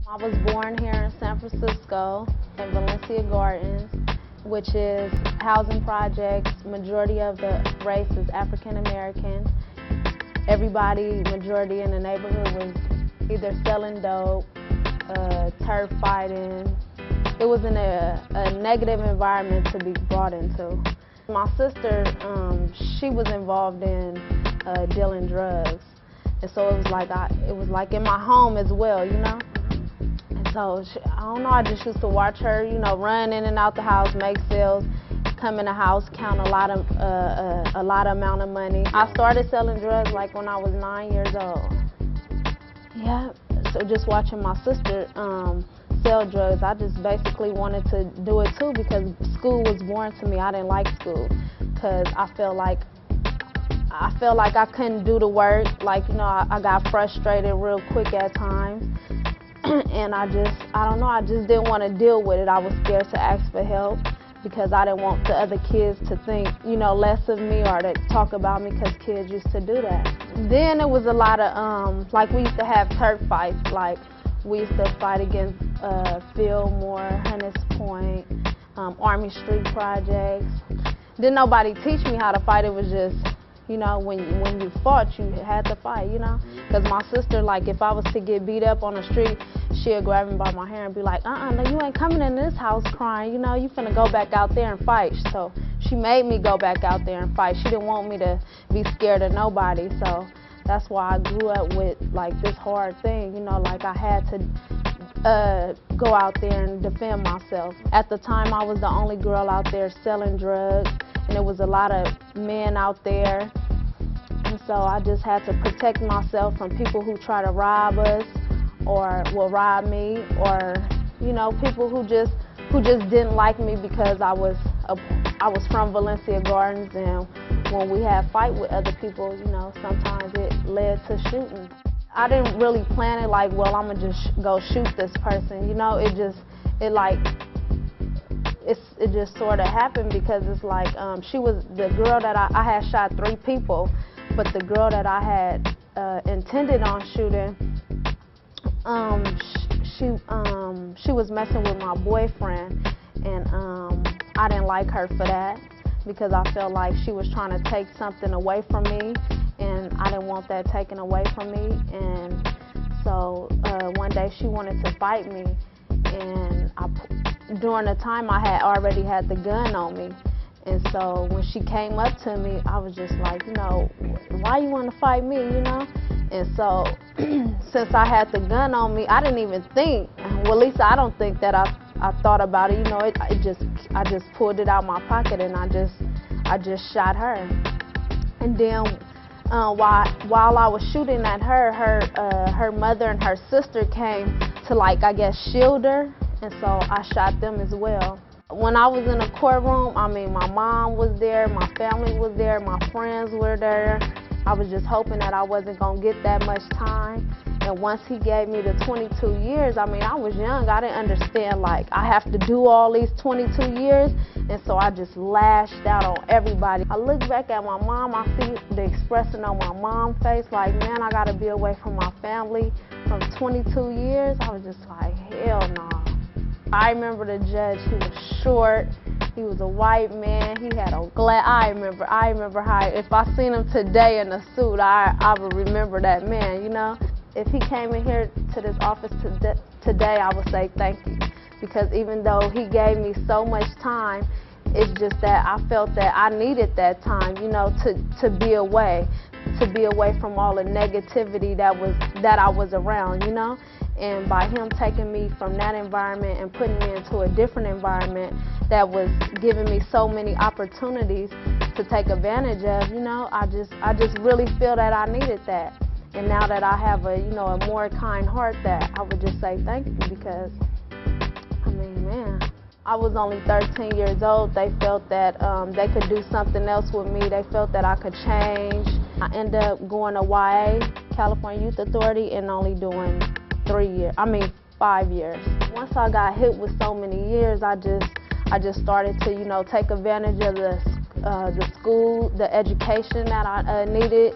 I was born here in San Francisco, in Valencia Gardens, which is housing projects. Majority of the race is African American. Everybody, majority in the neighborhood was either selling dope, turf fighting. It was in a negative environment to be brought into. My sister, she was involved in dealing drugs, and so it was like in my home as well, you know. And so I don't know. I just used to watch her, you know, run in and out the house, make sales, come in the house, count a lot amount of money. I started selling drugs like when I was 9 years old. Yeah. So just watching my sister sell drugs, I just basically wanted to do it too because school was boring to me. I didn't like school because I felt like I couldn't do the work. Like, you know, I got frustrated real quick at times. And I don't know, I just didn't want to deal with it. I was scared to ask for help because I didn't want the other kids to think, you know, less of me or to talk about me because kids used to do that. Then it was a lot of, like we used to have turf fights. Like we used to fight against Fillmore, Hunters Point, Army Street projects. Didn't nobody teach me how to fight. It was just, you know, when you fought, you had to fight, you know? Because my sister, like, if I was to get beat up on the street, she'd grab me by my hair and be like, no, you ain't coming in this house crying, you know? You finna go back out there and fight. So she made me go back out there and fight. She didn't want me to be scared of nobody. So that's why I grew up with, like, this hard thing, you know? Like, I had to go out there and defend myself. At the time, I was the only girl out there selling drugs. And there was a lot of men out there, and so I just had to protect myself from people who try to rob us or will rob me, or, you know, people who just didn't like me because I was from Valencia Gardens, and when we had fight with other people, you know, sometimes it led to shooting. I didn't really plan it like, well, I'm gonna just go shoot this person, you know. It just sort of happened because it's like she was the girl that I had shot 3 people, but the girl that I had intended on shooting, she was messing with my boyfriend, and I didn't like her for that because I felt like she was trying to take something away from me, and I didn't want that taken away from me. And so one day she wanted to fight me, and during the time I had already had the gun on me. And so when she came up to me, I was just like, you know, why you want to fight me, you know? And so since I had the gun on me, I didn't even think, well, at least I don't think that I thought about it, you know. I just pulled it out my pocket and I just shot her. And then while I was shooting at her, her mother and her sister came to, like, I guess, shield her. And so I shot them as well. When I was in the courtroom, I mean, my mom was there, my family was there, my friends were there. I was just hoping that I wasn't gonna get that much time. And once he gave me the 22 years, I mean, I was young. I didn't understand, like, I have to do all these 22 years. And so I just lashed out on everybody. I look back at my mom, I see the expression on my mom's face, like, man, I gotta be away from my family from 22 years. I was just like, hell no. I remember the judge. He was short. He was a white man. He had a glass. I remember how, if I seen him today in a suit, I would remember that man, you know. If he came in here to this office today, I would say thank you. Because even though he gave me so much time, it's just that I felt that I needed that time, you know, to be away from all the negativity that I was around, you know. And by him taking me from that environment and putting me into a different environment that was giving me so many opportunities to take advantage of, you know, I just really feel that I needed that. And now that I have a, you know, a more kind heart, that I would just say thank you, because, I mean, man, I was only 13 years old. They felt that they could do something else with me. They felt that I could change. I ended up going to YA, California Youth Authority, and only doing 5 years. Once I got hit with so many years, I just started to, you know, take advantage of the school, the education that I needed.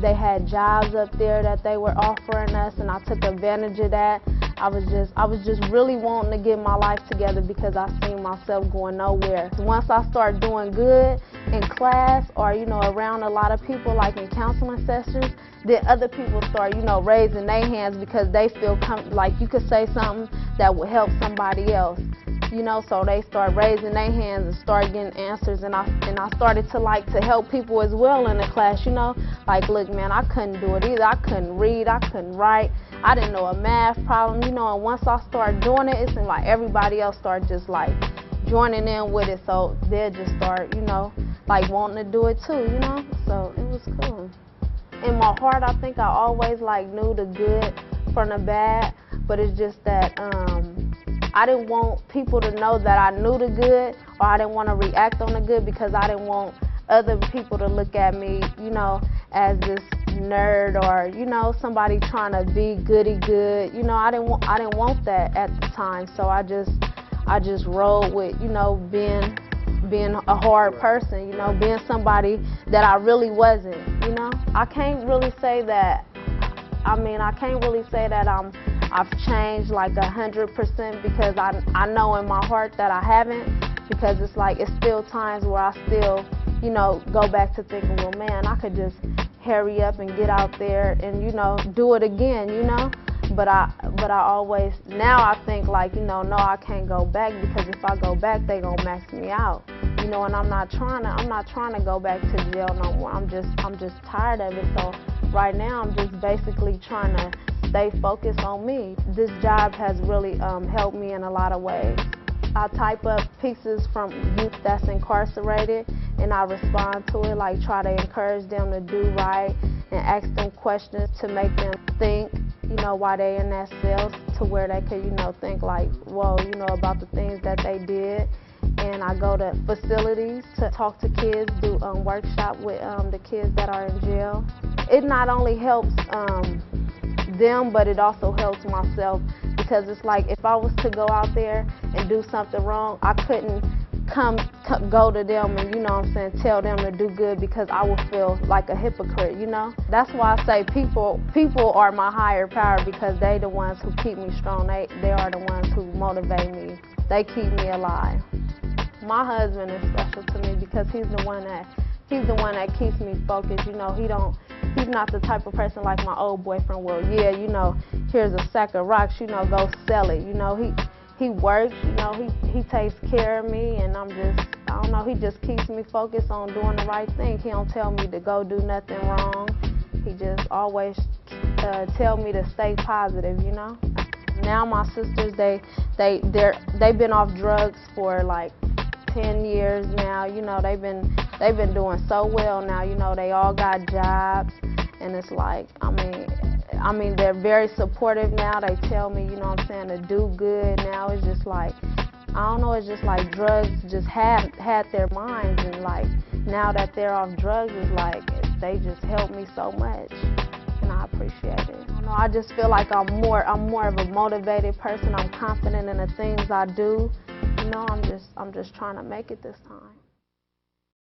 They had jobs up there that they were offering us, and I took advantage of that. I was just really wanting to get my life together because I seen myself going nowhere. Once I start doing good in class or, you know, around a lot of people, like in counseling sessions, then other people start, you know, raising their hands because they feel like you could say something that would help somebody else. You know, so they start raising their hands and start getting answers, and I started to help people as well in the class, you know. Like, look, man, I couldn't do it either. I couldn't read, I couldn't write, I didn't know a math problem, you know, and once I started doing it, it seemed like everybody else started just like joining in with it, so they'll just start, you know, like wanting to do it too, you know, so it was cool. In my heart, I think I always like knew the good from the bad, but it's just that I didn't want people to know that I knew the good, or I didn't want to react on the good because I didn't want other people to look at me, you know, as this nerd or, you know, somebody trying to be goody good. You know, I didn't want that at the time, so I just rolled with, you know, being a hard person, you know, being somebody that I really wasn't, you know. I can't really say that. I can't really say that I've changed like 100% because I know in my heart that I haven't, because it's like it's still times where I still, you know, go back to thinking, well, man, I could just hurry up and get out there and, you know, do it again, you know. But I always, now I think like, you know, no, I can't go back, because if I go back, they gonna max me out, you know, and I'm not trying to go back to jail no more. I'm just tired of it. So right now I'm just basically trying to stay focused on me. This job has really helped me in a lot of ways. I type up pieces from youth that's incarcerated and I respond to it, like try to encourage them to do right and ask them questions to make them think, you know, while they're in that cell, to where they could, you know, think like, whoa, you know, about the things that they did. And I go to facilities to talk to kids, do workshop with the kids that are in jail. It not only helps them, but it also helps myself, because it's like if I was to go out there and do something wrong, I couldn't go to them and, you know what I'm saying, tell them to do good, because I would feel like a hypocrite, you know. That's why I say people are my higher power, because they the ones who keep me strong. They are the ones who motivate me. They keep me alive. My husband is special to me because he's the one that keeps me focused. You know, he's not the type of person like my old boyfriend. Well, yeah, you know, here's a sack of rocks, you know, go sell it. You know, he works, you know, he takes care of me, and I don't know, he just keeps me focused on doing the right thing. He don't tell me to go do nothing wrong. He just always tell me to stay positive, you know. Now my sisters, they've been off drugs for like 10 years now. You know, they've been doing so well now. You know, they all got jobs, and it's like, I mean, they're very supportive now. They tell me, you know what I'm saying, to do good. Now it's just like, I don't know, it's just like drugs just had their minds, and like now that they're off drugs, it's like they just help me so much, and I appreciate it. I just feel like I'm more of a motivated person. I'm confident in the things I do. You know, I'm just trying to make it this time.